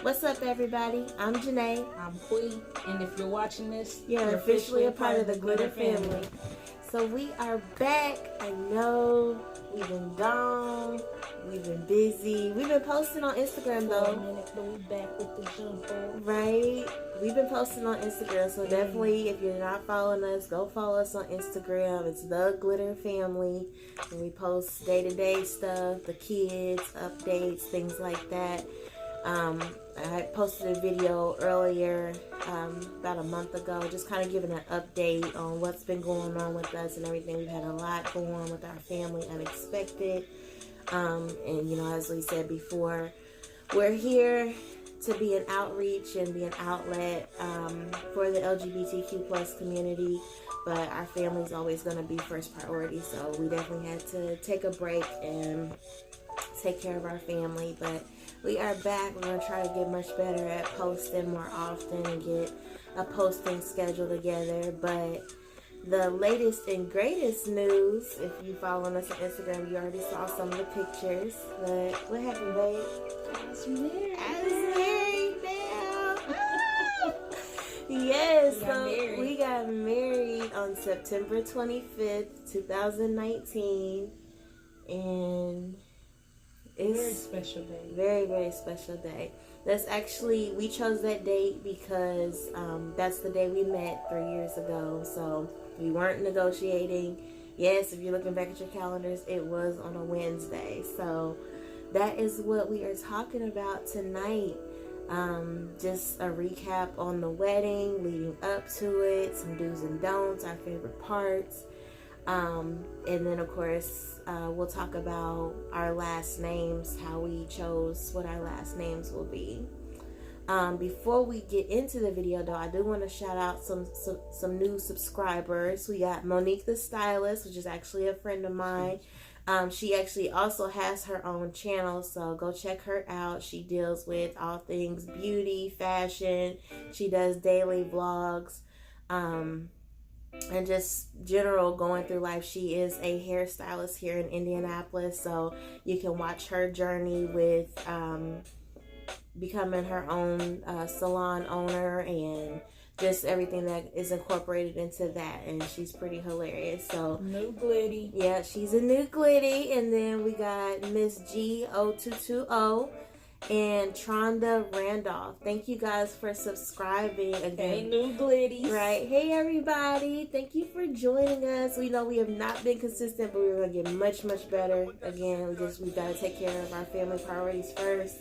What's up, everybody? I'm Janae. I'm Quee, and if you're watching this, you're officially a part of the Glitter family. So we are back. I know we've been gone. We've been busy. We've been posting on Instagram though. We back with the jumbo. Right? We've been posting on Instagram, so definitely if you're not following us, go follow us on Instagram. It's the Glitter Family, and we post day-to-day stuff, the kids, updates, things like that. I posted a video earlier, about a month ago, just kind of giving an update on what's been going on with us and everything. We've had a lot going on with our family, unexpected. And you know, as we said before, we're here to be an outreach and be an outlet for the LGBTQ plus community, but our family's always going to be first priority, so we definitely had to take a break and take care of our family. But we are back. We're going to try to get much better at posting more often and get a posting schedule together. But the latest and greatest news, if you follow us on Instagram, you already saw some of the pictures. But what happened, babe? I was married. Yes, we got married on September 25th, 2019. And it's very special day. Very, very special day. That's actually, we chose that date because that's the day we met 3 years ago. So we weren't negotiating. Yes, if you're looking back at your calendars, it was on a Wednesday. So that is what we are talking about tonight. Just a recap on the wedding, leading up to it, some do's and don'ts, our favorite parts. And then of course, we'll talk about our last names, how we chose what our last names will be. Before we get into the video though, I do want to shout out some new subscribers. We got Monique the Stylist, which is actually a friend of mine. She actually also has her own channel, so go check her out. She deals with all things beauty, fashion. She does daily vlogs, and just general going through life. She is a hairstylist here in Indianapolis, so you can watch her journey with becoming her own salon owner and just everything that is incorporated into that, and she's pretty hilarious. So new glitty. Yeah, she's a new glitty. And then we got Miss G0220 and Tronda Randolph. Thank you guys for subscribing again. Hey, new glitties. Right. Hey, everybody. Thank you for joining us. We know we have not been consistent, but we're going to get much, much better. Again, we've got to take care of our family priorities first.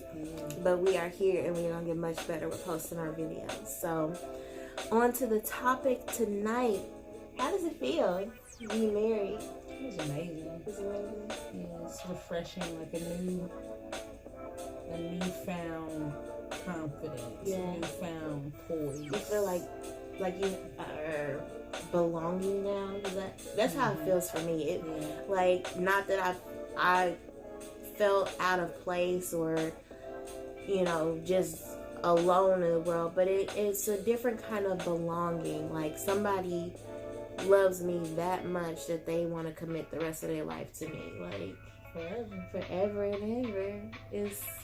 But we are here, and we're going to get much better with posting our videos. So, on to the topic tonight. How does it feel being married? It was amazing. It was amazing. Yeah, it's refreshing, like a newfound confidence, newfound poise. You feel like you are belonging now. That's how it feels for me. Like, not that I felt out of place or, you know, just alone in the world, but it's a different kind of belonging. Like, somebody loves me that much that they want to commit the rest of their life to me, like forever and ever.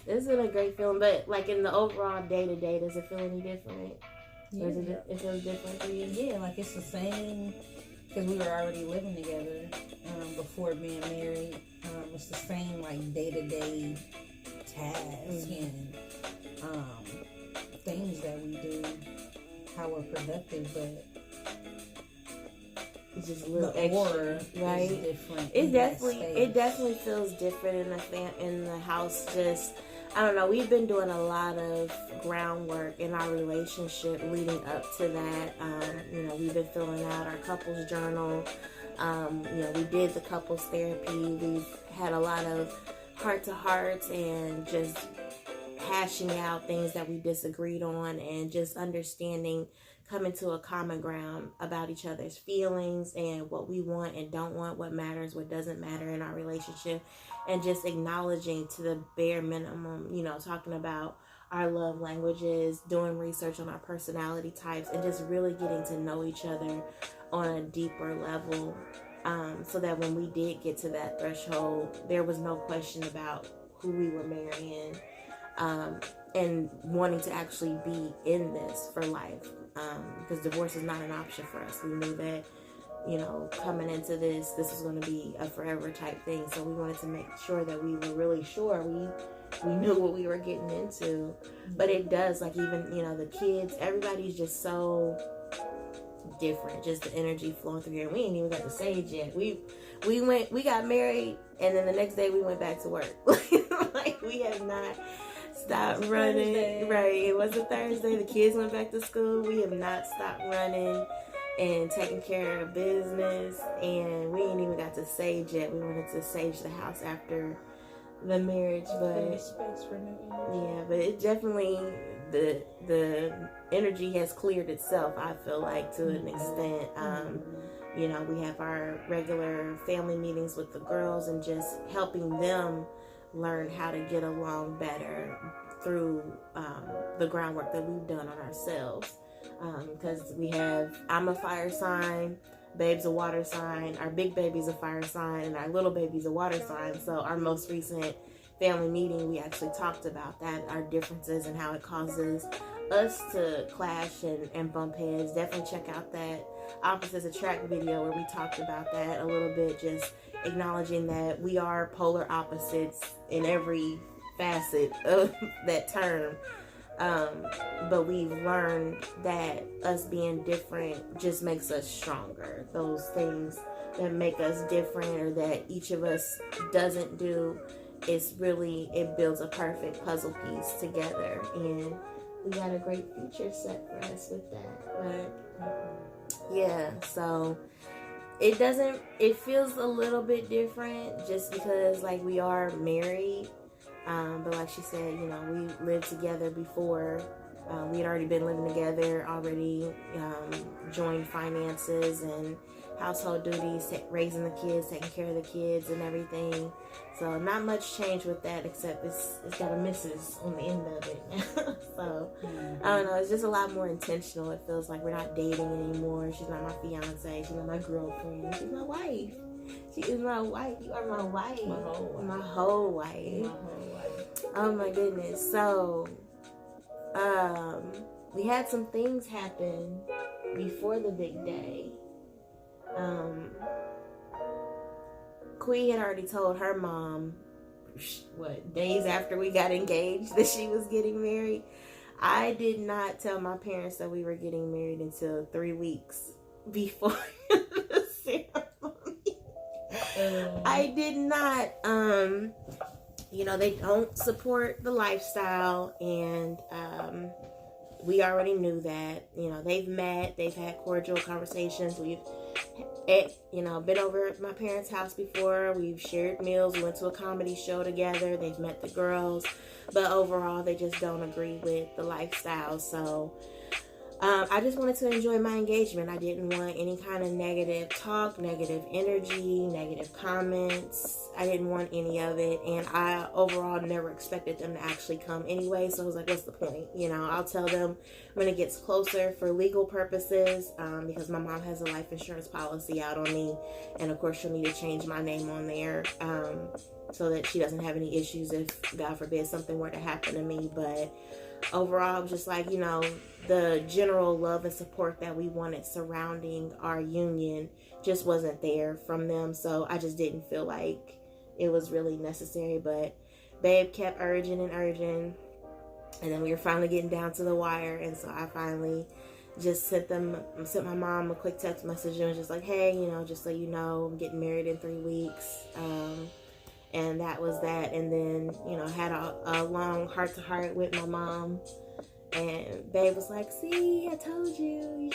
Isn't a great feeling. But like in the overall day-to-day, does it feel any different? Yeah. Or it feels different for you? Yeah, like it's the same, because we were already living together before being married. It's the same like day-to-day tasks and things that we do, how we're productive, but it's just a little extra, right? Is different. It definitely feels different in the house. Just, I don't know. We've been doing a lot of groundwork in our relationship leading up to that. You know, we've been filling out our couples journal. You know, we did the couples therapy. We've had a lot of heart-to-hearts and just hashing out things that we disagreed on, and just understanding, coming to a common ground about each other's feelings and what we want and don't want, what matters, what doesn't matter in our relationship, and just acknowledging to the bare minimum, you know, talking about our love languages, doing research on our personality types, and just really getting to know each other on a deeper level, so that when we did get to that threshold, there was no question about who we were marrying. and wanting to actually be in this for life, because divorce is not an option for us. We knew that, coming into this was going to be a forever type thing, so we wanted to make sure that we were really sure we knew what we were getting into. But it does, like, even the kids, everybody's just so different, just the energy flowing through here. We ain't even got the sage yet. We got married, and then the next day we went back to work. Like, we have not stopped running. Thursday. Right, it was a Thursday. The kids went back to school. We have not stopped running and taking care of business, and we ain't even got to sage yet. We wanted to sage the house after the marriage, but space for new energy. Yeah, but it definitely, the energy has cleared itself, I feel like, to an extent. We have our regular family meetings with the girls and just helping them learn how to get along better through the groundwork that we've done on ourselves. Because I'm a fire sign, Babe's a water sign, our big baby's a fire sign, and our little baby's a water sign. So our most recent family meeting, we actually talked about that, our differences and how it causes us to clash and bump heads. Definitely check out that Opposites Attract video where we talked about that a little bit, just acknowledging that we are polar opposites in every facet of that term. But we've learned that us being different just makes us stronger. Those things that make us different or that each of us doesn't do, it builds a perfect puzzle piece together. And we got a great future set for us with that. But yeah, so it feels a little bit different just because, like, we are married. But like she said, we lived together before. We had already been living together, already joined finances and household duties, raising the kids, taking care of the kids and everything. So not much change with that, except it's got a missus on the end of it. So I don't know, it's just a lot more intentional. It feels like we're not dating anymore. She's not my fiance. She's not my girlfriend. She's my wife. She is my wife. You are my wife. My whole wife. Oh my goodness. So we had some things happen before the big day. Quee had already told her mom, days after we got engaged, that she was getting married. I did not tell my parents that we were getting married until 3 weeks before the ceremony. I did not. They don't support the lifestyle, and we already knew that. They've met, they've had cordial conversations. We've been over at my parents' house before. We've shared meals. We went to a comedy show together. They've met the girls, but overall they just don't agree with the lifestyle. So I just wanted to enjoy my engagement. I didn't want any kind of negative talk, negative energy, negative comments. I didn't want any of it, and I overall never expected them to actually come anyway. So I was like, what's the point? I'll tell them when it gets closer for legal purposes, because my mom has a life insurance policy out on me, and of course she'll need to change my name on there so that she doesn't have any issues if, God forbid, something were to happen to me. But overall, I was just like, the general love and support that we wanted surrounding our union just wasn't there from them. So I just didn't feel like it was really necessary. But Babe kept urging, and then we were finally getting down to the wire. And so I finally just sent my mom a quick text message and was just like, hey, just so you know, I'm getting married in 3 weeks. And that was that. And then, had a long heart-to-heart with my mom. And Babe was like, see, I told you.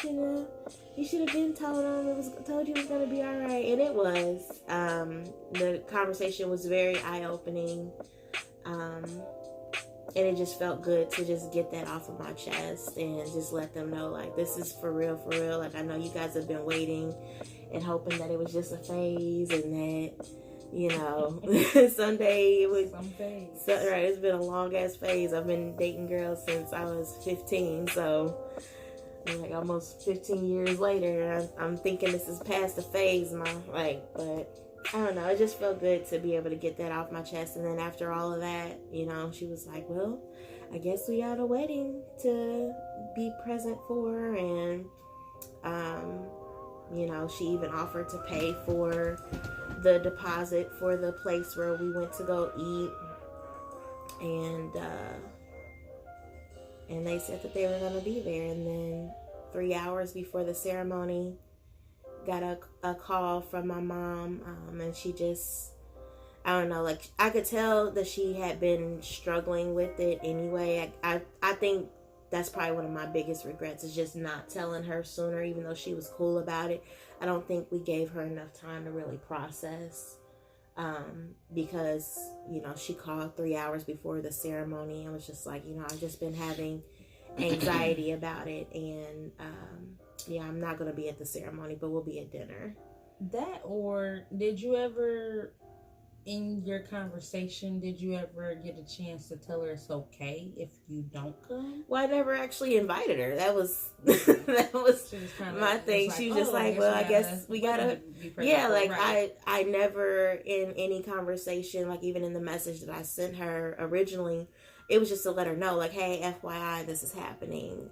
You should have been told him. Told you it was going to be all right. And it was. The conversation was very eye-opening. And it just felt good to just get that off of my chest and just let them know, like, this is for real, for real. Like, I know you guys have been waiting and hoping that it was just a phase and that, someday it was some phase. Right, it's been a long ass phase. I've been dating girls since I was 15, so like almost 15 years later, I'm thinking this is past the phase, but I don't know. It just felt good to be able to get that off my chest. And then after all of that, she was like, well, I guess we got a wedding to be present for, and she even offered to pay for the deposit for the place where we went to go eat, and they said that they were going to be there. And then 3 hours before the ceremony, got a call from my mom, and she just, I don't know, like, I could tell that she had been struggling with it anyway. I think that's probably one of my biggest regrets, is just not telling her sooner, even though she was cool about it. I don't think we gave her enough time to really process, because, she called 3 hours before the ceremony and was just like, I've just been having anxiety about it, and, I'm not going to be at the ceremony, but we'll be at dinner. That, or did you ever, in your conversation, did you ever get a chance to tell her it's okay if you don't come? Well, I never actually invited her. That was my thing. She was just like, well, I guess we gotta. Yeah, like right. I never in any conversation, like even in the message that I sent her originally, it was just to let her know, like, hey, FYI, this is happening.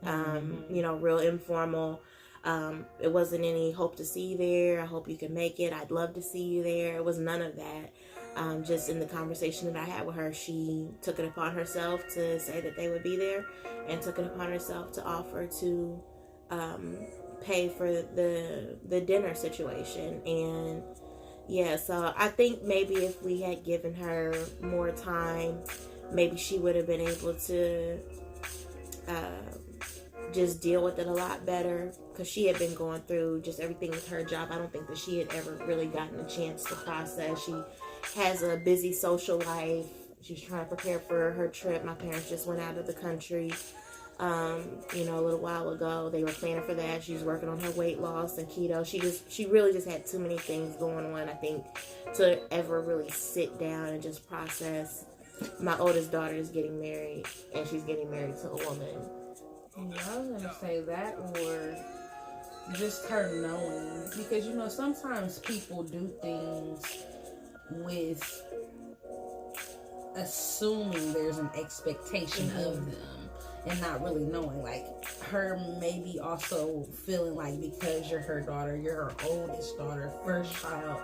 Real informal. It wasn't any hope to see you there. I hope you can make it. I'd love to see you there. It was none of that. Just in the conversation that I had with her, she took it upon herself to say that they would be there, and took it upon herself to offer to pay for the dinner situation. And yeah, so I think maybe if we had given her more time, maybe she would have been able to just deal with it a lot better, because she had been going through just everything with her job. I don't think that she had ever really gotten a chance to process. She has a busy social life. She was trying to prepare for her trip. My parents just went out of the country a little while ago. They were planning for that. She was working on her weight loss and keto. She really just had too many things going on, I think, to ever really sit down and just process. My oldest daughter is getting married, and she's getting married to a woman. Yeah, I was going to say that, or just her knowing. Because, sometimes people do things with assuming there's an expectation of them and not really knowing. Like, her maybe also feeling like because you're her daughter, you're her oldest daughter, first child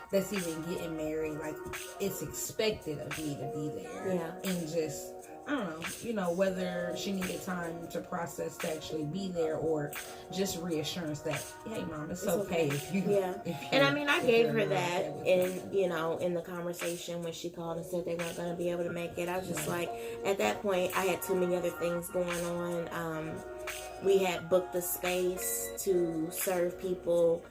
that's even getting married, like, it's expected of me to be there. Yeah. And just, I don't know, whether she needed time to process to actually be there, or just reassurance that, hey, Mom, it's okay if you. Yeah. And I mean, I gave her that in the conversation when she called and said they weren't going to be able to make it. I was just like, at that point, I had too many other things going on. We had booked the space to serve people.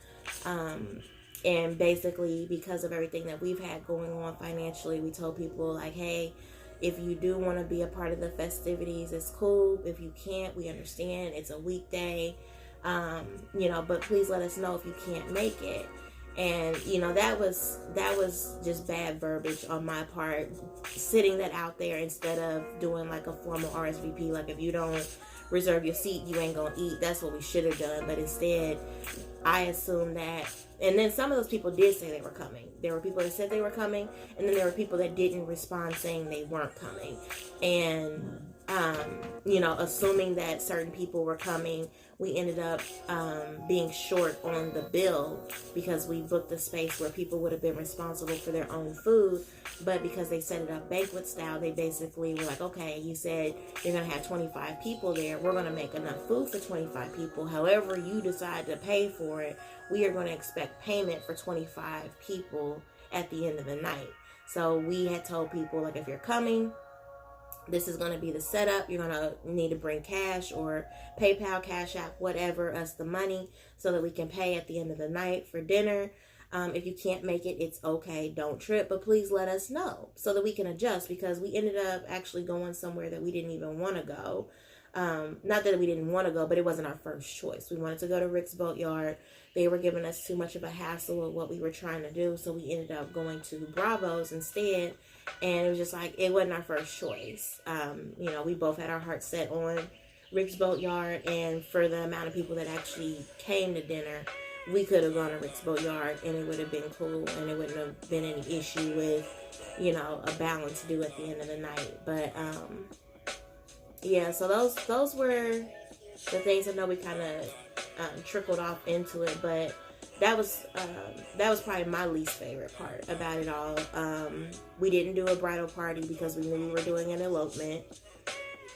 And basically, because of everything that we've had going on financially, we told people, like, hey, if you do want to be a part of the festivities, it's cool. If you can't, we understand. It's a weekday, but please let us know if you can't make it. And, that was just bad verbiage on my part, sitting that out there instead of doing like a formal RSVP. Like, if you don't reserve your seat, you ain't gonna eat. That's what we should have done. But instead, I assumed that. And then some of those people did say they were coming. There were people that said they were coming, and then there were people that didn't respond saying they weren't coming. And, assuming that certain people were coming, we ended up being short on the bill, because we booked a space where people would have been responsible for their own food. But because they set it up banquet style, they basically were like, okay, you said you're going to have 25 people there. We're going to make enough food for 25 people. However you decide to pay for it, we are going to expect payment for 25 people at the end of the night. So we had told people, like, if you're coming, this is going to be the setup. You're going to need to bring cash or PayPal, Cash App, whatever, us the money, so that we can pay at the end of the night for dinner. If you can't make it, it's okay. Don't trip, but please let us know so that we can adjust, because we ended up actually going somewhere that we didn't even want to go. Not that we didn't want to go, but it wasn't our first choice. We wanted to go to Rick's Boatyard. They were giving us too much of a hassle with what we were trying to do, so we ended up going to Bravo's instead. And it was just like, it wasn't our first choice. We both had our hearts set on Rick's Boatyard, and for the amount of people that actually came to dinner, we could have gone to Rick's Boatyard and it would have been cool, and it wouldn't have been any issue with, a balance due at the end of the night. But yeah, so those were the things. I know we kind of trickled off into it, but that was probably my least favorite part about it all. We didn't do a bridal party because we knew we were doing an elopement,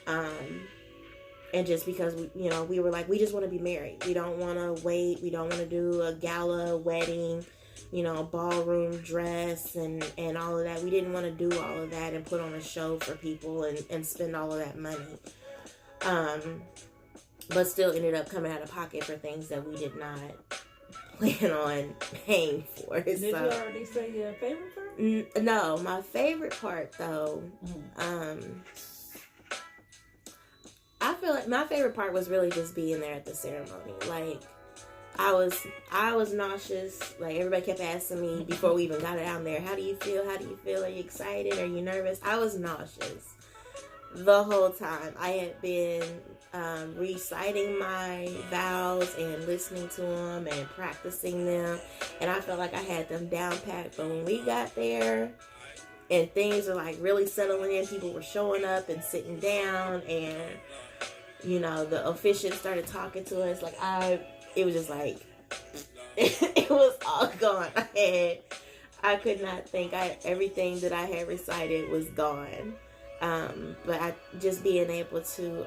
and just because we were like, we just want to be married. We don't want to wait. We don't want to do a gala wedding, ballroom dress and all of that. We didn't want to do all of that and put on a show for people and spend all of that money. But still ended up coming out of pocket for things that we did not plan on paying for. Did you already say your favorite part? No, my favorite part though, I feel like my favorite part was really just being there at the ceremony. Like, I was nauseous. Like, everybody kept asking me before we even got it out there, how do you feel? How do you feel? Are you excited? Are you nervous? I was nauseous the whole time. I had been reciting my vows and listening to them and practicing them, and I felt like I had them down packed. But when we got there and things were like really settling in, people were showing up and sitting down, and the officiant started talking to us. Like, it was just like it was all gone. I could not think. Everything that I had recited was gone. But just being able to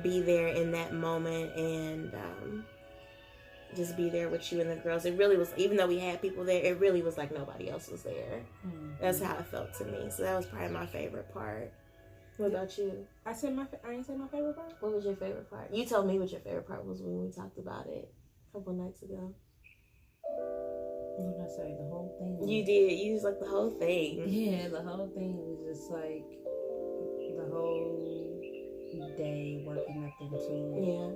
be there in that moment and just be there with you and the girls. It really was, even though we had people there, it really was like nobody else was there. Mm-hmm. That's how it felt to me. So that was probably my favorite part. What about you? I ain't said my favorite part. What was your favorite part? You told me what your favorite part was when we talked about it a couple nights ago. What did I say? The whole thing? You did. You was like the whole thing. Yeah, the whole thing was just like the whole day working up into it. Yeah.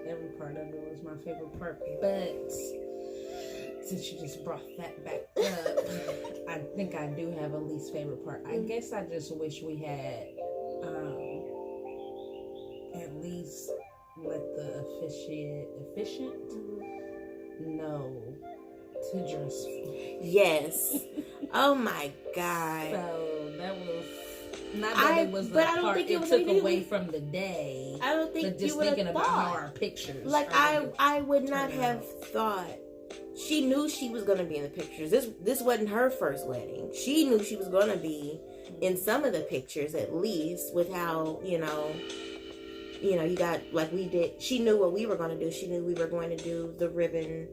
Every part of it was my favorite part. But since you just brought that back up, I think I do have a least favorite part. I guess I just wish we had at least let the officiant know to dress for. Yes. Oh my God. So that was not that it was the part it took away from the day. I don't think but just thinking about how our pictures. Like I would not have thought. She knew she was gonna be in the pictures. This wasn't her first wedding. She knew she was gonna be in some of the pictures at least, with how you got, like we did. She knew what we were going to do. She knew we were going to do the ribbon,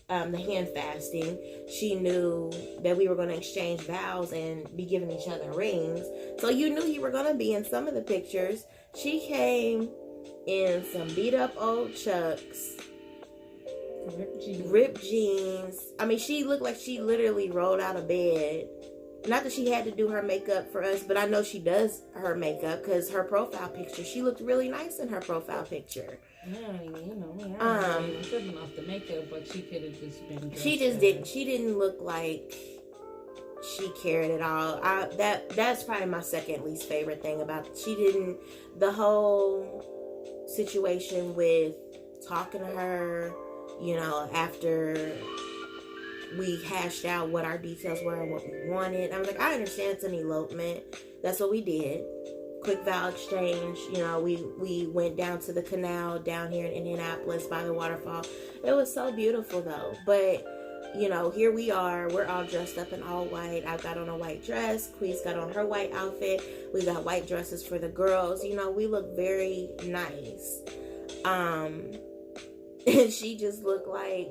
the hand fasting. She knew that we were going to exchange vows and be giving each other rings. So you knew you were going to be in some of the pictures. She came in some beat up old Chucks, ripped jeans. I mean, she looked like she literally rolled out of bed. Not that she had to do her makeup for us, but I know she does her makeup because her profile picture, she looked really nice in her profile picture. Yeah, shouldn't off the makeup, but she could have just been. She just didn't. She didn't look like she cared at all. That's probably my second least favorite thing about it. She didn't. The whole situation with talking to her, after we hashed out what our details were and what we wanted. I was like, I understand it's an elopement. That's what we did. Quick vow exchange. We went down to the canal down here in Indianapolis by the waterfall. It was so beautiful though. But, here we are. We're all dressed up in all white. I got on a white dress. Queez got on her white outfit. We got white dresses for the girls. We look very nice. And she just looked like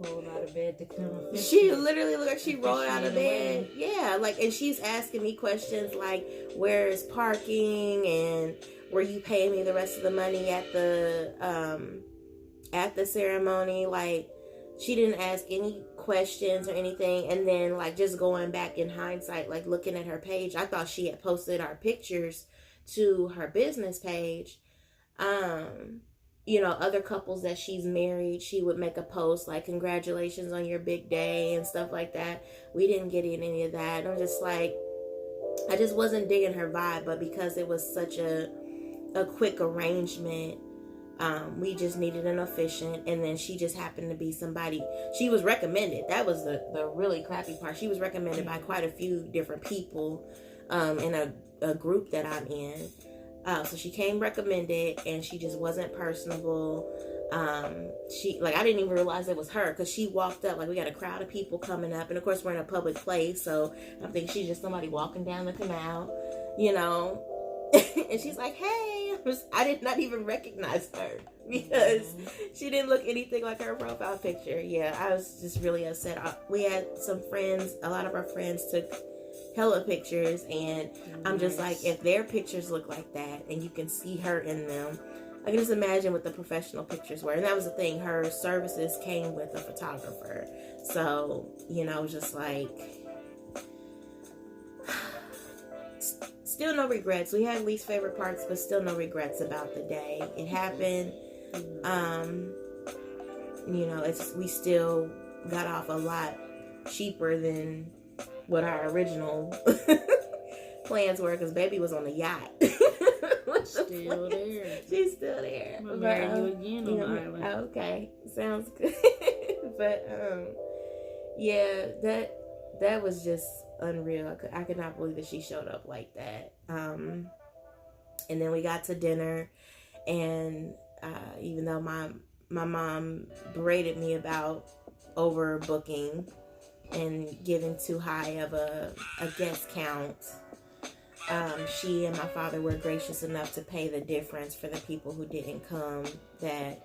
rolled out of bed to come. She literally looked like she rolled out of bed. Yeah, and she's asking me questions like, where is parking, and were you paying me the rest of the money at the ceremony? Like, she didn't ask any questions or anything. And then just going back in hindsight, looking at her page, I thought she had posted our pictures to her business page. Other couples that she's married, she would make a post like, congratulations on your big day and stuff like that. We didn't get in any of that. I'm just like, I just wasn't digging her vibe. But because it was such a quick arrangement, We just needed an officiant, and then she just happened to be somebody. She was recommended. That was the really crappy part. She was recommended by quite a few different people in a group that I'm in. So she came recommended, and she just wasn't personable. I didn't even realize it was her, because she walked up, like, we got a crowd of people coming up, and of course we're in a public place, so I'm thinking she's just somebody walking down the canal, you know. And she's like, hey. I did not even recognize her, because she didn't look anything like her profile picture. Yeah, I was just really upset. We had some friends, a lot of our friends took hella pictures, and I'm just like, if their pictures look like that and you can see her in them, I can just imagine what the professional pictures were. And that was the thing, her services came with a photographer. So, you know, just like, still no regrets. We had least favorite parts, but still no regrets about the day. It happened. You know, we still got off a lot cheaper than what our original plans were, because baby was on the yacht. Still there. She's still there. I'm gonna marry you again on the island. Okay, sounds good. But yeah, that was just unreal. I could not believe that she showed up like that. And then we got to dinner, and even though my mom berated me about overbooking and giving too high of a guest count, she and my father were gracious enough to pay the difference for the people who didn't come, that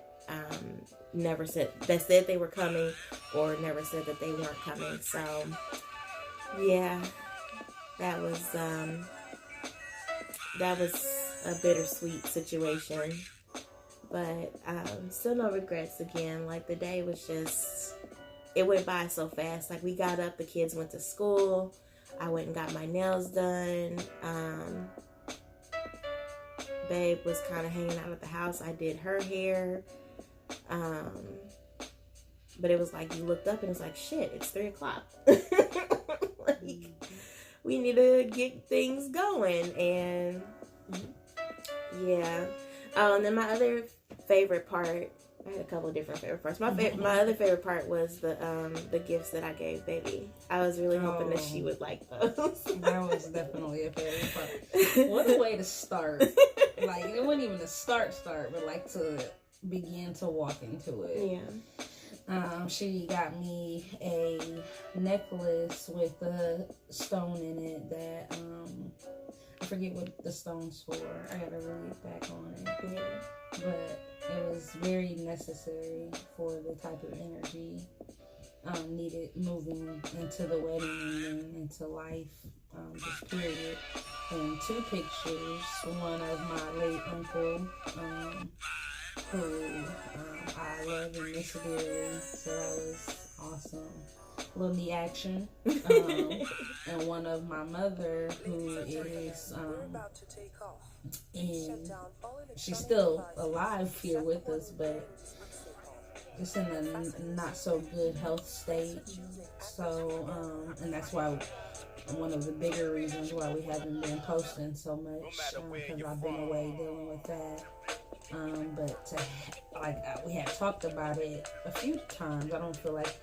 said they were coming, or never said that they weren't coming. So yeah, that was a bittersweet situation, but still no regrets. Again, like, the day was just, it went by so fast. Like, we got up, the kids went to school, I went and got my nails done. Babe was kind of hanging out at the house. I did her hair. But it was like, you looked up and it's like, shit, it's 3:00. Like, we need to get things going. And yeah. Oh, and then my other favorite part, I had a couple of different favorite parts. My other favorite part was the gifts that I gave baby. I was really hoping that she would like those. That was definitely a favorite part. What a way to start. Like, it wasn't even a start, but like to begin to walk into it. Yeah. She got me a necklace with a stone in it that I forget what the stone's for. I gotta read back on it. Yeah. But it was very necessary for the type of energy needed moving into the wedding and into life, just period. And 2 pictures, one of my late uncle, who I love and miss dearly, so that was awesome. Little knee action. And one of my mother, who is she's still alive here with us, but just in a not so good health state. So and that's why one of the bigger reasons why we haven't been posting so much, because I've been away dealing with that. But we had talked about it a few times. I don't feel like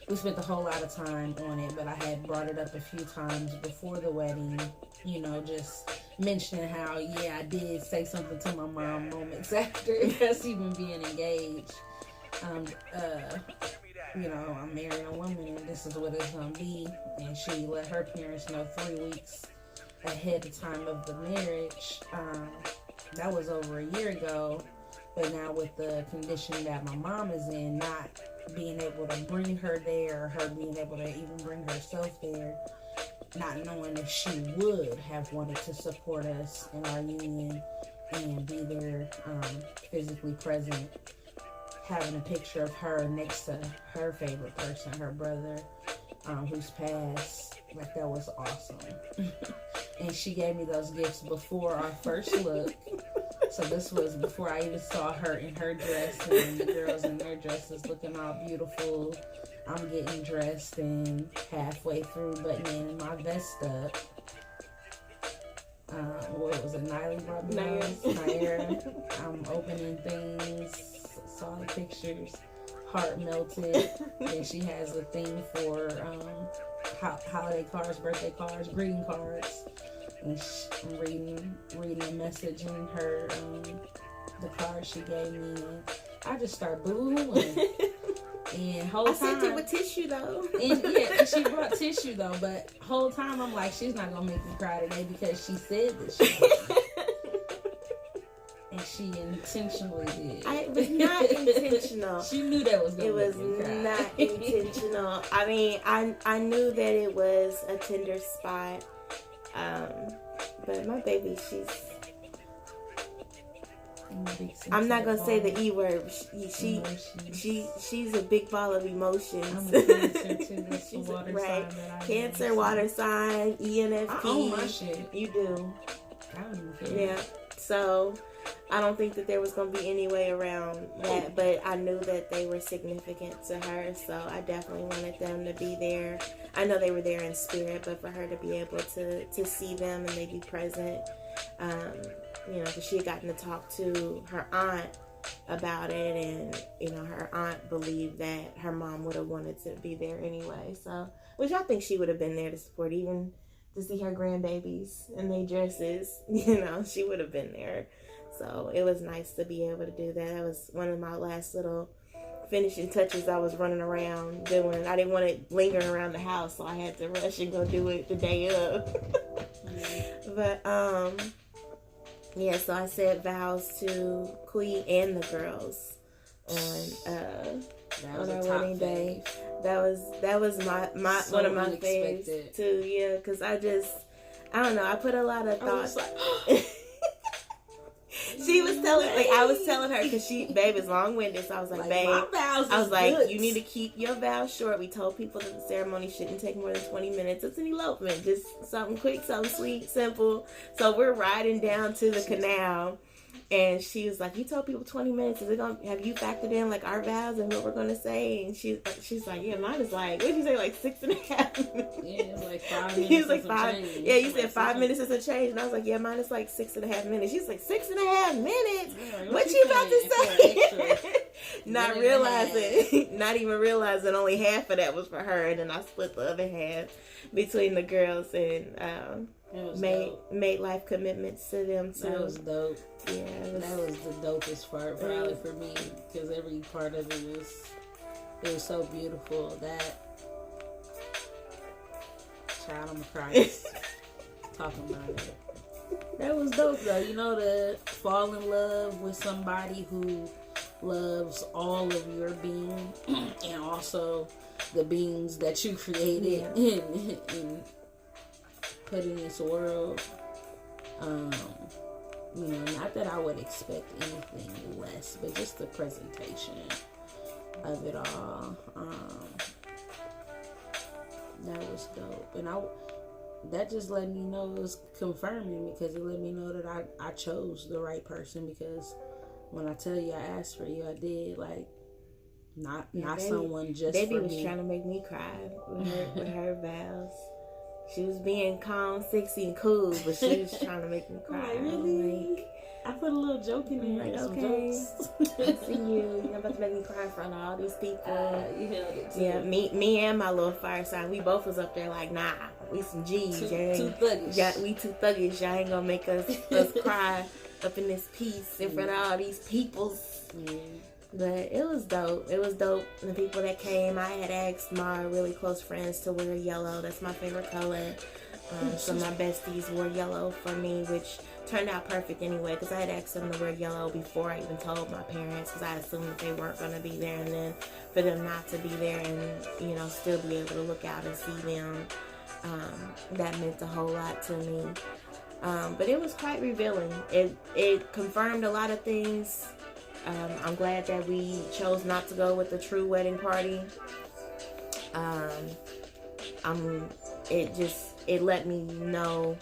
we spent a whole lot of time on it, but I had brought it up a few times before the wedding, you know, just mentioning how, yeah, I did say something to my mom moments after us even being engaged. You know, I'm marrying a woman and this is what it's gonna be. And she let her parents know 3 weeks ahead of time of the marriage. That was over a year ago. But now with the condition that my mom is in, not being able to bring her there, her being able to even bring herself there, not knowing if she would have wanted to support us in our union and be there physically present, having a picture of her next to her favorite person, her brother, who's passed, like, that was awesome. And she gave me those gifts before our first look. So this was before I even saw her in her dress and the girls in their dresses looking all beautiful. I'm getting dressed and halfway through buttoning my vest up. What was it? Niley brought me Nair. I'm opening things, saw the pictures, heart melted. And she has a thing for holiday cards, birthday cards, greeting cards. And I'm reading a message in her, the card she gave me. And I just start boo-hooing. And whole time, I sent it with tissue though. and she brought tissue though. But whole time I'm like, she's not gonna make me cry today because she said that she would. And she intentionally did. It was not intentional. She knew that was gonna It was make me cry. not intentional. I mean, I knew that it was a tender spot. But my baby, I'm not gonna say the E word. She's a big ball of emotions. I'm a Cancer too. That's the water right. sign that I Cancer, water sign, ENFP. I own my shit. You do. I don't even care. Yeah. So I don't think that there was gonna be any way around that. But I knew that they were significant to her, so I definitely wanted them to be there. I know they were there in spirit, but for her to be able to see them and they be present. Because she had gotten to talk to her aunt about it, and her aunt believed that her mom would have wanted to be there anyway. So, which I think she would have been there to support, even to see her grandbabies in their dresses. She would have been there. So it was nice to be able to do that. That was one of my last little finishing touches I was running around doing. I didn't want it lingering around the house, so I had to rush and go do it the day of. But yeah, so I said vows to Kui and the girls on our wedding day. That was my so one of my faves too. Yeah, because I don't know. I put a lot of thought. She was I was telling her, because babe is long-winded, so I was like, babe, I was like, you need to keep your vows short. We told people that the ceremony shouldn't take more than 20 minutes. It's an elopement, just something quick, something sweet, simple. So we're riding down to the canal, and she was like, you told people 20 minutes. Have you factored in like our vows and what we're gonna say? And she's like, yeah, mine is like, what did you say, like 6.5 minutes? Yeah, it's like 5 minutes. He was like 5. Yeah, you said 5 minutes is a change, and I was like, yeah, mine is like 6.5 minutes. She's like, 6.5 minutes. Yeah, what you about to say? Not realizing, not even realizing only half of that was for her, and then I split the other half between the girls and made life commitments to them too. That was dope. Yeah, that was the dopest part probably for me, because every part of it was so beautiful. That child, I'm crying talking about it. That was dope though. To fall in love with somebody who loves all of your being and also the beings that you created and put in this world. Not that I would expect anything less, but just the presentation of it all. That was dope. And that just let me know, it was confirming, because it let me know that I chose the right person, because when I tell you I asked for you, I did. Like, not baby, someone just baby for was me. trying to make me cry with her vows. She was being calm, sexy, and cool, but she was trying to make me cry. Like, really? I put a little joke in there. Like, some okay, jokes. I see you. You're about to make me cry in front of all these people. You held it too. Yeah, me and my little fire sign, we both was up there like, nah, we some G's. Too thuggish. Yeah, we too thuggish. Y'all ain't gonna make us cry up in this piece in front of all these peoples. Yeah. But it was dope. It was dope. The people that came, I had asked my really close friends to wear yellow. That's my favorite color. So my besties wore yellow for me, which turned out perfect anyway, because I had asked them to wear yellow before I even told my parents, because I assumed that they weren't going to be there, and then for them not to be there and, still be able to look out and see them, that meant a whole lot to me. But it was quite revealing. It confirmed a lot of things. I'm glad that we chose not to go with the true wedding party. It let me know,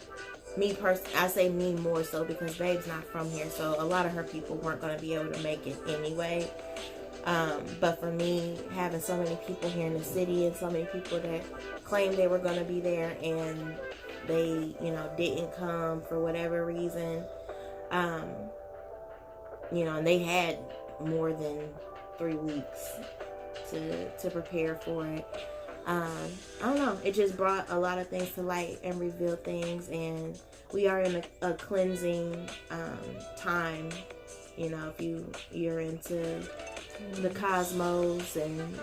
me personally, I say me more so because babe's not from here, so a lot of her people weren't going to be able to make it anyway. But for me, having so many people here in the city and so many people that claimed they were going to be there, and they, didn't come for whatever reason. And they had more than 3 weeks to prepare for it. I don't know. It just brought a lot of things to light and revealed things, and we are in a cleansing time. If you're into the cosmos and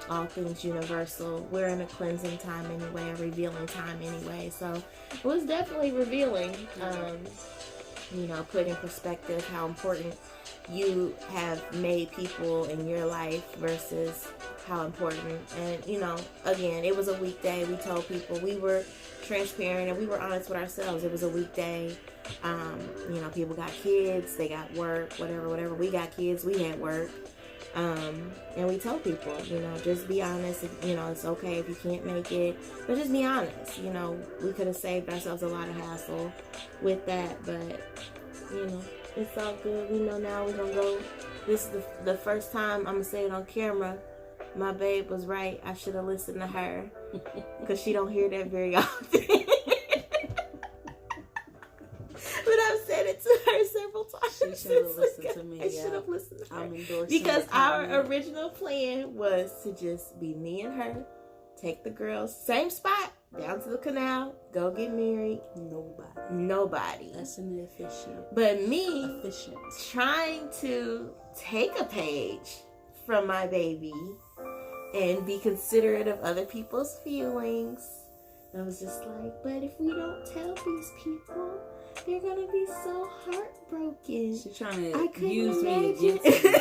all things universal, we're in a cleansing time anyway, a revealing time anyway. So it was definitely revealing. Put in perspective how important you have made people in your life versus how important. And again, it was a weekday. We told people, we were transparent and we were honest with ourselves. It was a weekday. People got kids, they got work, whatever. We got kids, we had work. And we told people, just be honest. It's okay if you can't make it, but just be honest. We could have saved ourselves a lot of hassle with that, but it's all good. We know now we're gonna go. This is the first time I'm gonna say it on camera. My babe was right. I should have listened to her, because she don't hear that very often. But I've said it to her several times. She should have listened to me. I should have listened to her. I'm endorsing because the our comment. original plan was to just be me and her, take the girls, same spot, down to the canal, go get married. Nobody. That's inefficient. But me Efficient. trying to take a page from my baby and be considerate of other people's feelings. I was just like, but if we don't tell these people, they're gonna be so heartbroken. She's trying I to couldn't use me imagine. against me.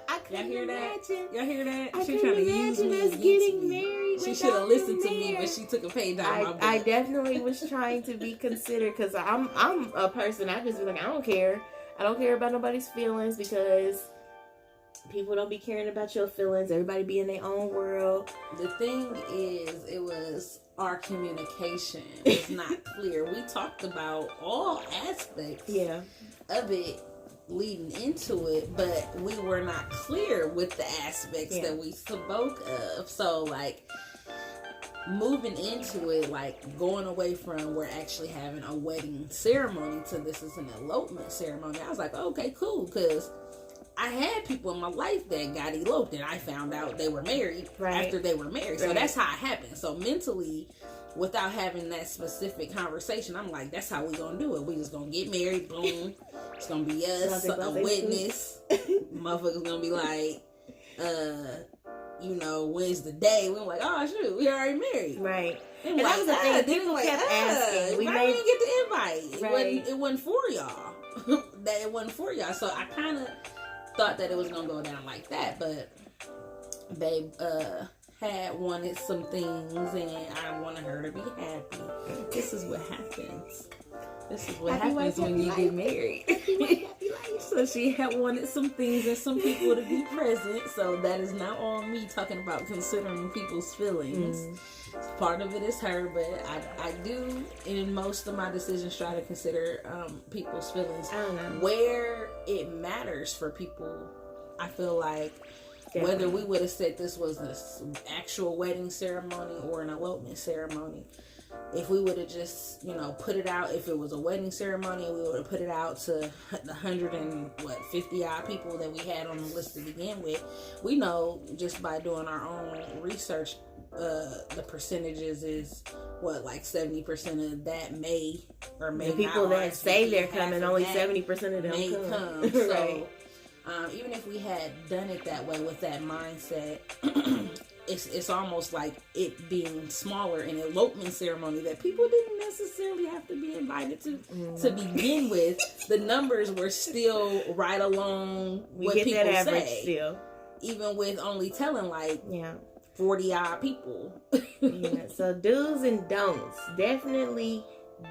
I couldn't Y'all hear that? imagine. Y'all hear that? I She's couldn't trying to use imagine me us against getting me. married. She should without have listened them to me, there. but she took a page out of my book. I definitely was trying to be considerate, because I'm a person. I just be like, I don't care. I don't care about nobody's feelings, because people don't be caring about your feelings. Everybody be in their own world. The thing is, it was our communication was not clear. We talked about all aspects of it leading into it, but we were not clear with the aspects that we spoke of. So, like, moving into it, like going away from we're actually having a wedding ceremony to this is an elopement ceremony, I was like, okay, cool, because I had people in my life that got eloped and I found out they were married after they were married. So that's how it happened. So mentally, without having that specific conversation, I'm like, that's how we gonna do it. We just gonna get married, boom. It's gonna be us, a witness. Motherfuckers gonna be like, when's the day? We're like, oh shoot, we already married. Right. And that was the thing. People kept asking. We didn't get the invite. It wasn't for y'all. It wasn't for y'all. So I kind of thought that it was gonna go down like that, but babe had wanted some things, and I wanted her to be happy. This is what happens. This is what happens when you get married. So she had wanted some things and some people to be present. So that is not all me talking about considering people's feelings. Part of it is her, but I do, in most of my decisions, try to consider people's feelings. Where it matters for people, I feel like whether we would have said this was this actual wedding ceremony or an elopement ceremony, if we would have just, put it out, if it was a wedding ceremony, we would have put it out to the 150 odd people that we had on the list to begin with. We know just by doing our own research, the percentages is like 70% of that may or may the people not that say they're coming, only 70% of them may come. So even if we had done it that way with that mindset, it's almost like it being smaller, an elopement ceremony that people didn't necessarily have to be invited to begin with. The numbers were still right along we what get people that average say, still, even with only telling 40 odd people. So do's and don'ts. Definitely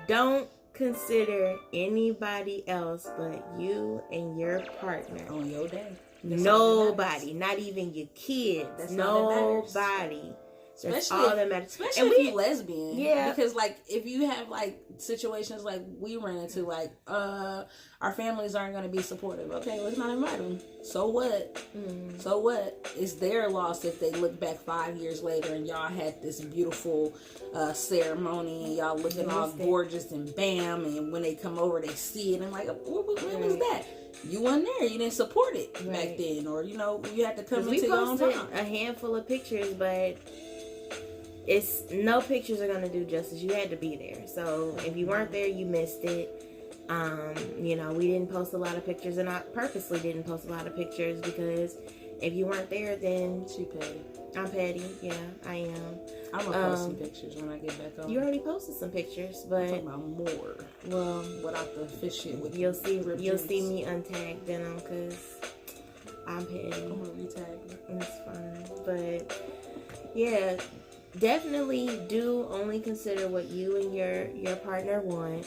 don't consider anybody else but you and your partner On your day. Nobody, not even your kids. That's Nobody. That's all that matters. Especially if you're lesbian. Yeah. Because, like, if you have, like, situations like we ran into, like, our families aren't going to be supportive. Okay, let's not invite them. So what? So what? It's their loss if they look back 5 years later and y'all had this beautiful ceremony and y'all looking all gorgeous and bam, and when they come over, they see it and like, when was that? You weren't there. You didn't support it back then, or you know, you had to come into your own time. A handful of pictures, but it's no pictures are gonna do justice. You had to be there. So if you weren't there, you missed it. You know, we didn't post a lot of pictures, and I purposely didn't post a lot of pictures because if you weren't there, then she petty. I'm petty. Yeah, I am. I'm gonna post some pictures when I get back home. You already posted some pictures, but I'm talking about more. Well, without the fish shit with you'll see me untagged then, because I'm petty. I'm gonna retag you. It's fine, but yeah, definitely do only consider what you and your partner want,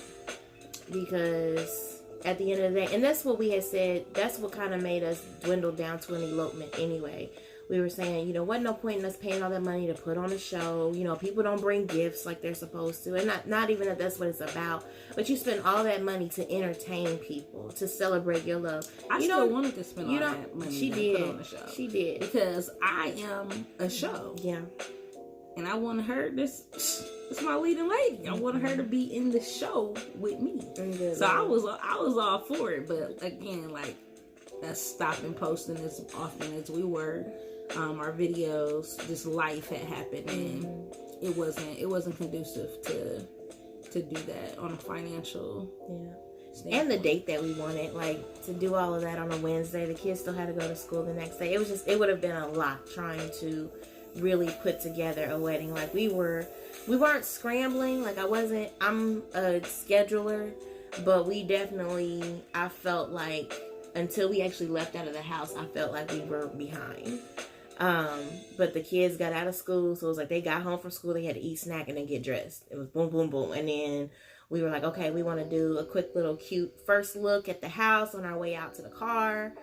because at the end of the day, and that's what we had said, that's what kind of made us dwindle down to an elopement anyway. We were saying, you know, wasn't no point in us paying all that money to put on a show. You know, people don't bring gifts like they're supposed to. And not even that that's what it's about. But you spend all that money to entertain people, to celebrate your love. I still wanted to spend all that money to put on a show. She did. Because I am a show. Yeah. And I wanted her, this my leading lady. I wanted her to be in the show with me. So I was all for it. But again, like, us stopping posting as often as we were. Our videos, just life had happened, and it wasn't conducive to do that on a financial standpoint. And the date that we wanted, like, to do all of that on a Wednesday, the kids still had to go to school the next day. It would have been a lot trying to really put together a wedding. Like, we weren't scrambling. Like, I'm a scheduler, but I felt like until we actually left out of the house, I felt like we were behind. But the kids got out of school, so it was like they got home from school, they had to eat, snack, and then get dressed. It was boom, boom, boom. And then we were like, okay, we want to do a quick little cute first look at the house on our way out to the car.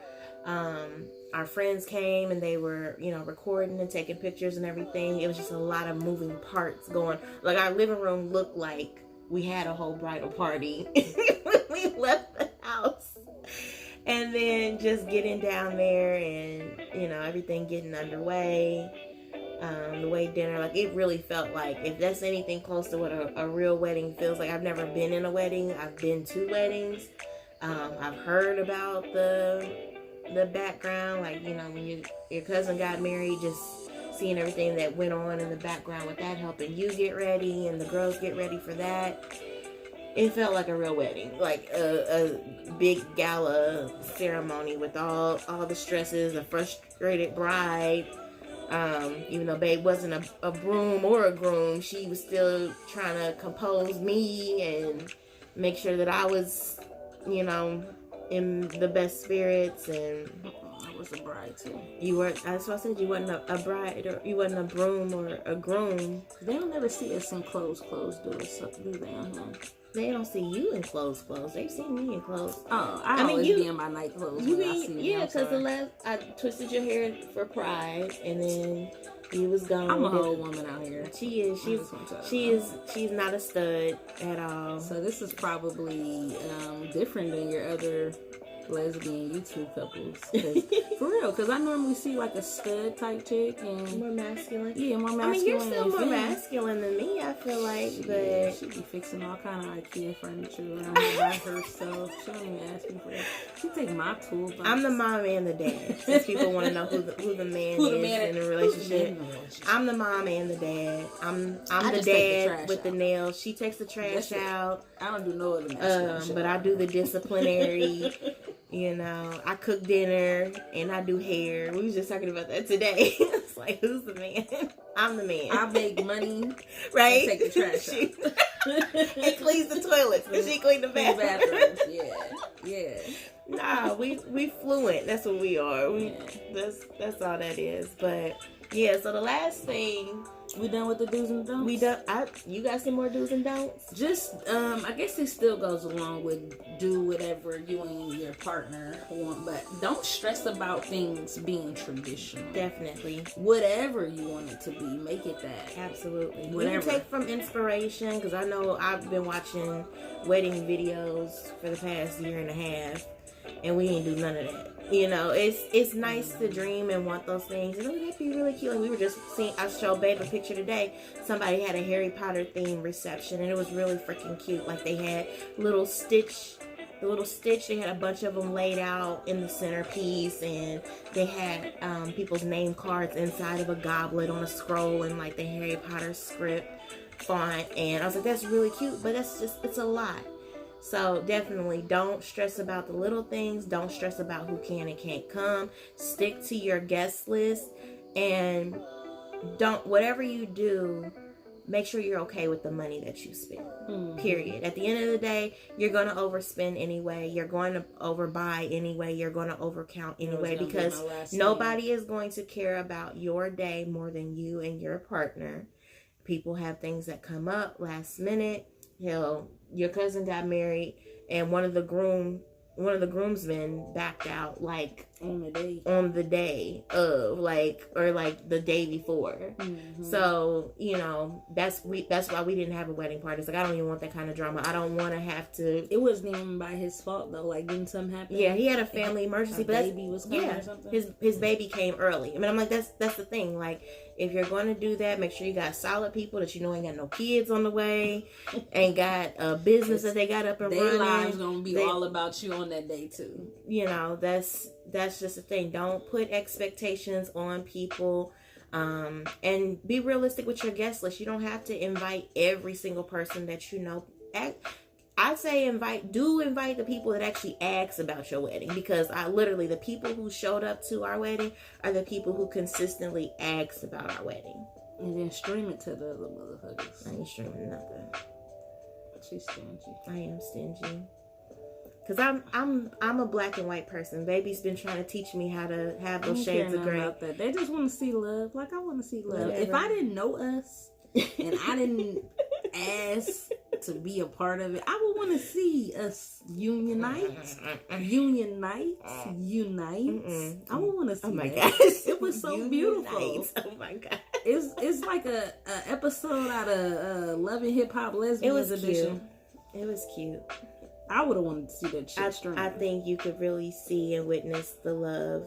Our friends came and they were, you know, recording and taking pictures and everything. It was just a lot of moving parts going. Like, our living room looked like we had a whole bridal party when we left the house. And then just getting down there and, you know, everything getting underway. The way dinner, like, it really felt like, if that's anything close to what a real wedding feels like. I've never been in a wedding. I've been to weddings. I've heard about the background, like, you know, when your cousin got married, just seeing everything that went on in the background with that, helping you get ready and the girls get ready for that. It felt like a real wedding, like a big gala ceremony with all the stresses, a frustrated bride. Even though babe wasn't a broom or a groom, she was still trying to compose me and make sure that I was, you know, in the best spirits. And I was a bride too. You weren't. That's what I said. You wasn't a bride, or you wasn't a broom or a groom. They don't ever see us in clothes, do they? They don't see you in clothes. They see me in clothes. Oh, I always be in my night clothes. Because the last I twisted your hair for Pride, and then you was gone. I'm a whole woman out here. She is. She's not a stud at all. So this is probably different than your other lesbian YouTube couples. For real, because I normally see like a stud type chick and more masculine. Yeah, more masculine. I mean, you're still more masculine than me, I feel like. But she be fixing all kind of IKEA furniture around here by herself. She don't even ask me for that. She take my toolbox. I'm the mom and the dad. Since people want to know who the man is in the relationship. I'm the mom and the dad. I'm the dad with the nails. She takes the trash out. I don't do no other masculine but I do the disciplinary. You know, I cook dinner and I do hair. We was just talking about that today. It's like, who's the man? I'm the man. I make money, right? And take the trash out. And cleans the toilets, but she clean the bathrooms. Yeah. Nah, we fluent. That's what we are. That's all that is. But yeah, so the last thing We done with the do's and don'ts? We done. You got some more do's and don'ts? Just, I guess it still goes along with do whatever you and your partner want, but don't stress about things being traditional. Definitely. Whatever you want it to be, make it that. Absolutely. Whatever. You can take from inspiration, because I know I've been watching wedding videos for the past year and a half, and we ain't do none of that. You know, it's nice to dream and want those things. You know, that'd be really cute. Like we were just seeing, I showed Babe a picture today. Somebody had a Harry Potter themed reception, and it was really freaking cute. Like they had the little Stitch. They had a bunch of them laid out in the centerpiece, and they had people's name cards inside of a goblet on a scroll and like the Harry Potter script font. And I was like, that's really cute, but it's a lot. So definitely don't stress about the little things. Don't stress about who can and can't come. Stick to your guest list, and whatever you do, make sure you're okay with the money that you spend. Period. At the end of the day, you're going to overspend anyway. You're going to overbuy anyway. You're going to overcount anyway, because nobody is going to care about your day more than you and your partner. People have things that come up last minute. Hell, your cousin got married, and one of the groomsmen backed out like on the day of, like, or like the day before. So you know, that's why we didn't have a wedding party. It's like, I don't even want that kind of drama. I don't want to have to. It wasn't even by his fault though. Like, didn't something happen? Yeah, he had a family emergency, but baby was coming or something. His baby came early. I mean, I'm like, that's the thing. Like, if you're going to do that, make sure you got solid people that you know ain't got no kids on the way, ain't got a business that they got up and running. Their lives gonna be all about you on that day too. You know, that's just the thing. Don't put expectations on people, and be realistic with your guest list. You don't have to invite every single person that you know. I say invite the people that actually ask about your wedding, because the people who showed up to our wedding are the people who consistently asked about our wedding. And then stream it to the other motherfuckers. I ain't streaming nothing. She's stingy. I am stingy. Cause I'm a black and white person. Baby's been trying to teach me how to have those shades of gray. About that. They just want to see love. Like, I want to see love. Whatever. If I didn't know us and I didn't ask to be a part of it, I would want to see us unite. I would want to see. Oh my that. gosh, it was so beautiful. Oh my god, it's like a episode out of Love and Hip Hop Lesbian. It was edition. Cute. It was cute. I would have wanted to see that shit. I think you could really see and witness the love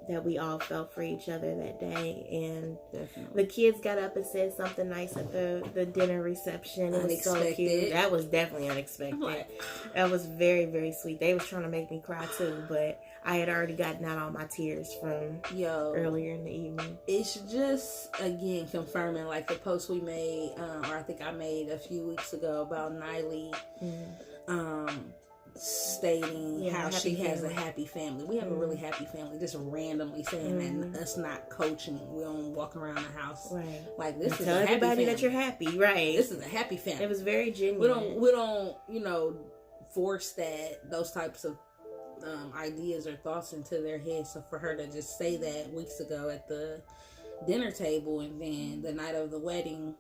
that we all felt for each other that day. And definitely, the kids got up and said something nice at the dinner reception. It was so cute. That was definitely unexpected. That was very, very sweet. They was trying to make me cry too, but I had already gotten out all my tears from earlier in the evening. It's just, again, confirming like the post we made, or I think I made a few weeks ago about Niley, stating how she has a happy family. We have a really happy family. Just randomly saying that us not coaching. We don't walk around the house like this. Is tell a happy everybody family. That you're happy, right? This is a happy family. It was very genuine. We don't force those types of ideas or thoughts into their head. So for her to just say that weeks ago at the dinner table, and then the night of the wedding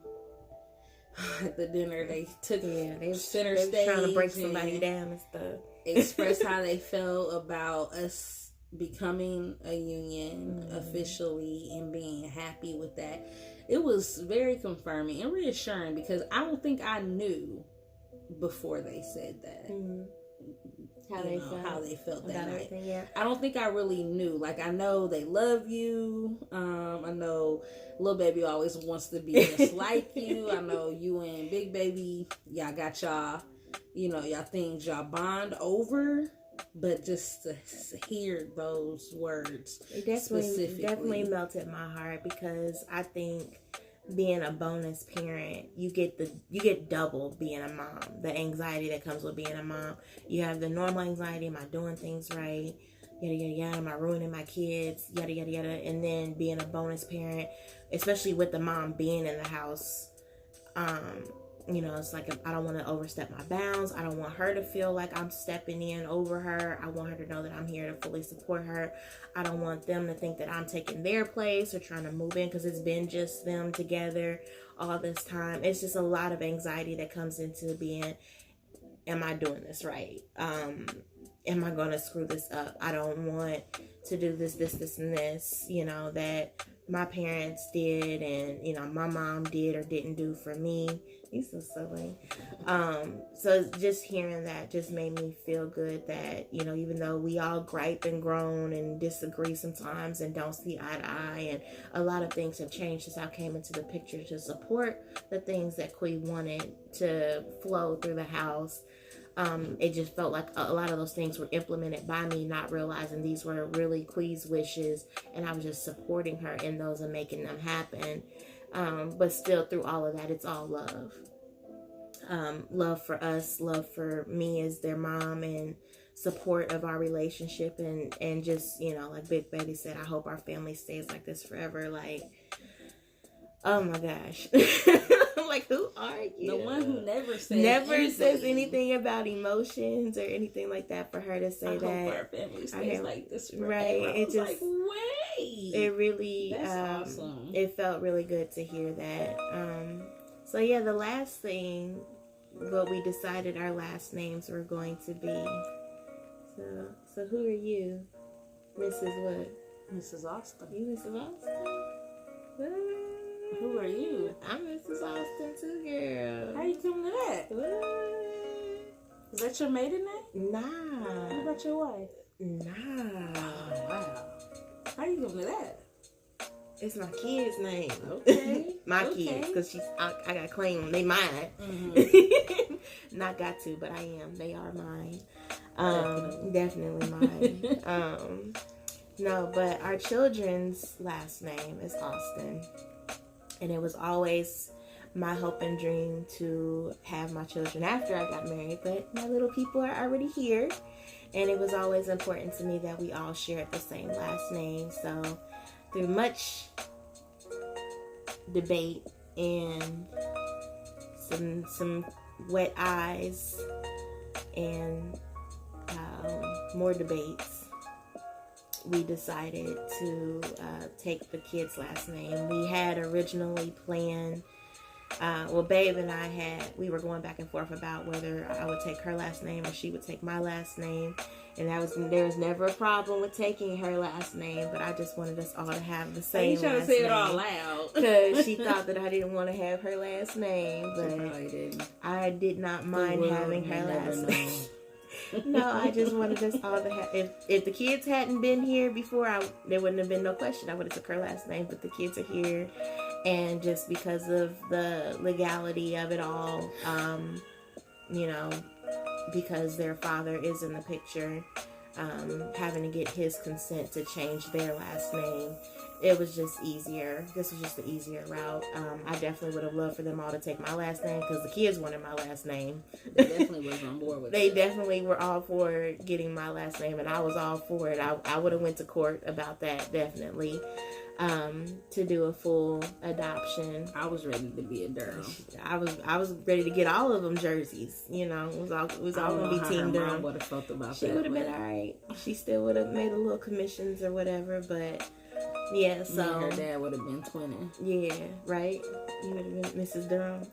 at the dinner they took center stage trying to break somebody down and stuff, express how they felt about us becoming a union officially and being happy with that. It was very confirming and reassuring, because I don't think I knew before they said that how they felt that night. I don't think I really knew. Like, I know they love you. I know Lil Baby always wants to be just like you. I know you and Big Baby, y'all got y'all things y'all bond over. But just to hear those words definitely melted my heart, because I think being a bonus parent, you get double being a mom. The anxiety that comes with being a mom. You have the normal anxiety, am I doing things right? Yada yada yada, am I ruining my kids? Yada yada yada. And then being a bonus parent, especially with the mom being in the house, You know, it's like I don't want to overstep my bounds. I don't want her to feel like I'm stepping in over her. I want her to know that I'm here to fully support her. I don't want them to think that I'm taking their place or trying to move in, because it's been just them together all this time. It's just a lot of anxiety that comes into being, am I doing this right? Am I going to screw this up? I don't want to do this, and this, you know, that my parents did and, you know, my mom did or didn't do for me. You're so silly. So just hearing that just made me feel good that, you know, even though we all gripe and groan and disagree sometimes and don't see eye to eye, and a lot of things have changed since I came into the picture to support the things that Quee wanted to flow through the house. It just felt like a lot of those things were implemented by me, not realizing these were really Quee's wishes, and I was just supporting her in those and making them happen. But still, through all of that, it's all love. Love for us, love for me as their mom, and support of our relationship, and just, you know, like Big Baby said, I hope our family stays like this forever. Like, oh my gosh. Like, who are you? The one who never says anything about emotions or anything like that, for her to say that. I hope our family stays like this forever. Right. I was like, wait. It really, that's awesome. It felt really good to hear that. So yeah, the last thing, what we decided our last names were going to be. So who are you? Mrs. what? Mrs. Austin. You Mrs. Austin? What? Who are you? I'm Mrs. Austin too, girl. How you coming to that? What? Is that your maiden name? Nah. What about your wife? Nah. Oh, wow. How you coming to that? It's my kid's name. Okay. My kids, because I got claim they mine. Mm-hmm. Not got to, but I am. They are mine. Definitely mine. No, but our children's last name is Austin. And it was always my hope and dream to have my children after I got married. But my little people are already here. And it was always important to me that we all shared the same last name. So through much debate and some wet eyes and more debates, we decided to take the kids' last name. We had originally planned, Babe and we were going back and forth about whether I would take her last name or she would take my last name. And there was never a problem with taking her last name, but I just wanted us all to have the same last name. You trying to say it all loud? Because she thought that I didn't want to have her last name, but I did not mind having her last name. No, I just wanted us all to have. If the kids hadn't been here before, there wouldn't have been no question. I would have took her last name, but the kids are here, and just because of the legality of it all, you know, because their father is in the picture, having to get his consent to change their last name, it was just easier. This was just the easier route. I definitely would have loved for them all to take my last name because the kids wanted my last name. They definitely was on board with it. They definitely were all for getting my last name, and I was all for it. I would have went to court about that, definitely, to do a full adoption. I was ready to be a Durham. I was ready to get all of them jerseys. You know, it was all gonna be Team Durham. Would have felt about she would have been all right. She still would have made a little commissions or whatever, but. Yeah, so her dad would have been 20. Yeah, right. You would have been Mrs. Durham.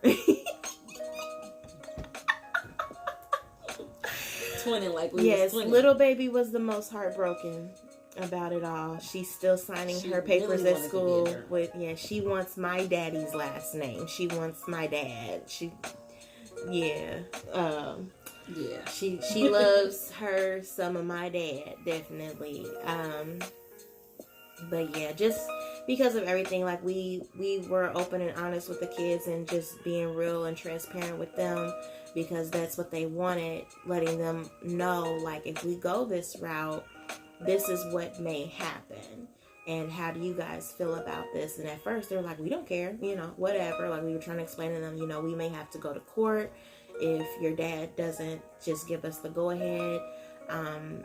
20, like we was 20. Little baby was the most heartbroken about it all. She's still signing her papers at school with. Yeah, she wants my daddy's last name. She wants my dad. She loves her some of my dad, definitely. But yeah, just because of everything, like we were open and honest with the kids and just being real and transparent with them because that's what they wanted, letting them know, like, if we go this route, this is what may happen. And how do you guys feel about this? And at first they were like, we don't care, you know, whatever. Like we were trying to explain to them, you know, we may have to go to court if your dad doesn't just give us the go ahead.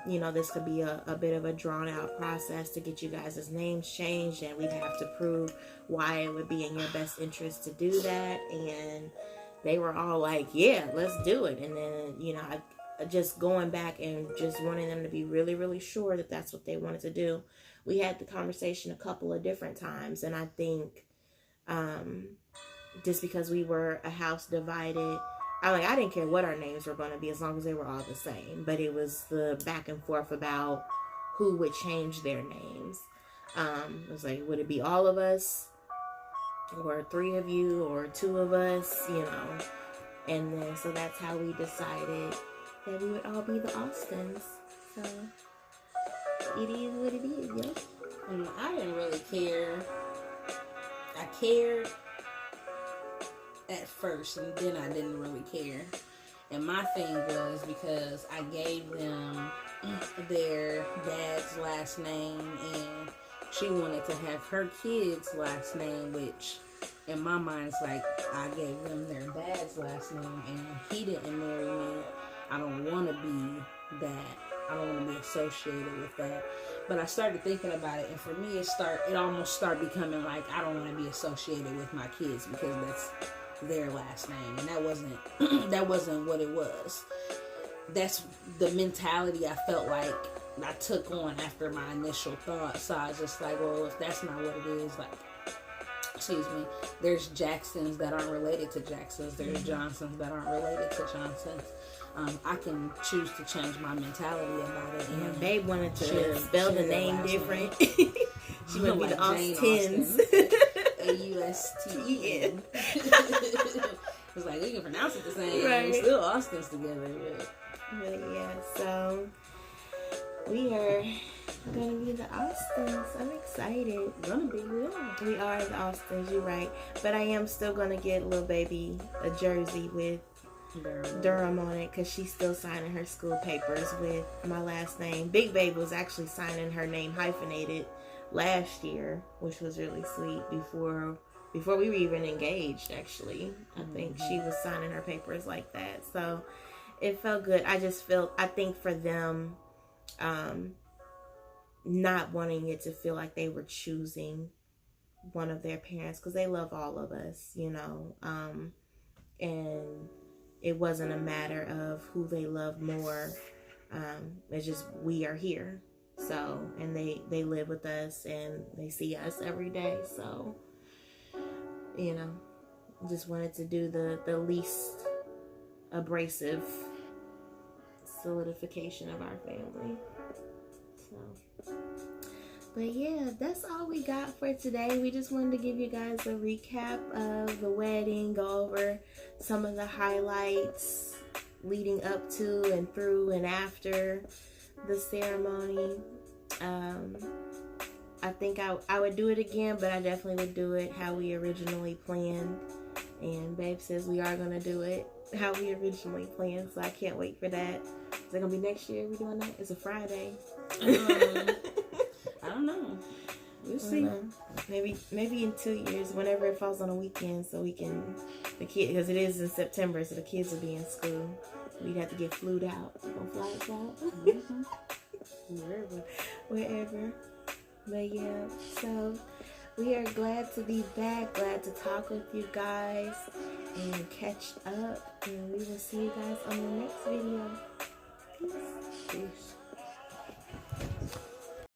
You know, this could be a bit of a drawn out process to get you guys' names changed, and we'd have to prove why it would be in your best interest to do that. And, they were all like, yeah, let's do it. And then, you know, I just going back and just wanting them to be really, really sure that that's what they wanted to do. We had the conversation a couple of different times, and I think just because we were a house divided, I didn't care what our names were going to be as long as they were all the same. But it was the back and forth about who would change their names. It was like, would it be all of us, or 3 of you, or 2 of us, you know? And then so that's how we decided that we would all be the Austins. So it is what it is, yo. And I didn't really care. I cared at first, and then I didn't really care. And my thing was because I gave them their dad's last name, and she wanted to have her kid's last name, which in my mind is like, I gave them their dad's last name and he didn't marry me. I don't want to be that. I don't want to be associated with that. But I started thinking about it, and for me it almost started becoming like, I don't want to be associated with my kids because that's their last name, and that wasn't what it was. That's the mentality I felt like I took on after my initial thought. So I was just like, well, if that's not what it is, like, excuse me, there's Jacksons that aren't related to Jacksons, there's Johnsons that aren't related to Johnsons. I can choose to change my mentality about it. And Babe wanted to spell the name different. She would be like the Austins. Austn. It's like, we can pronounce it the same. Right. We're still Austins together. But yeah, so we are gonna be the Austins. I'm excited. Gonna be, yeah. We are the Austins, you're right. But I am still gonna get little baby a jersey with Durham on it, because she's still signing her school papers with my last name. Big Babe was actually signing her name hyphenated last year, which was really sweet. Before we were even engaged, actually, I think she was signing her papers like that. So it felt good. I think for them, not wanting it to feel like they were choosing one of their parents, because they love all of us, you know, and it wasn't a matter of who they love more. It's just, we are here. So, and they live with us and they see us every day. So, you know, just wanted to do the least abrasive solidification of our family. So, but yeah, that's all we got for today. We just wanted to give you guys a recap of the wedding, go over some of the highlights leading up to and through and after the ceremony. I think I would do it again, but I definitely would do it how we originally planned. And Babe says we are going to do it how we originally planned, so I can't wait for that. Is it going to be next year we doing that? It's a Friday. I don't know. We'll see. Maybe in 2 years, whenever it falls on a weekend, so we can, because it is in September, so the kids will be in school. We'd have to get flued out. Go flights out. Wherever. But yeah, so we are glad to be back, glad to talk with you guys and catch up. And we will see you guys on the next video. Peace. Peace.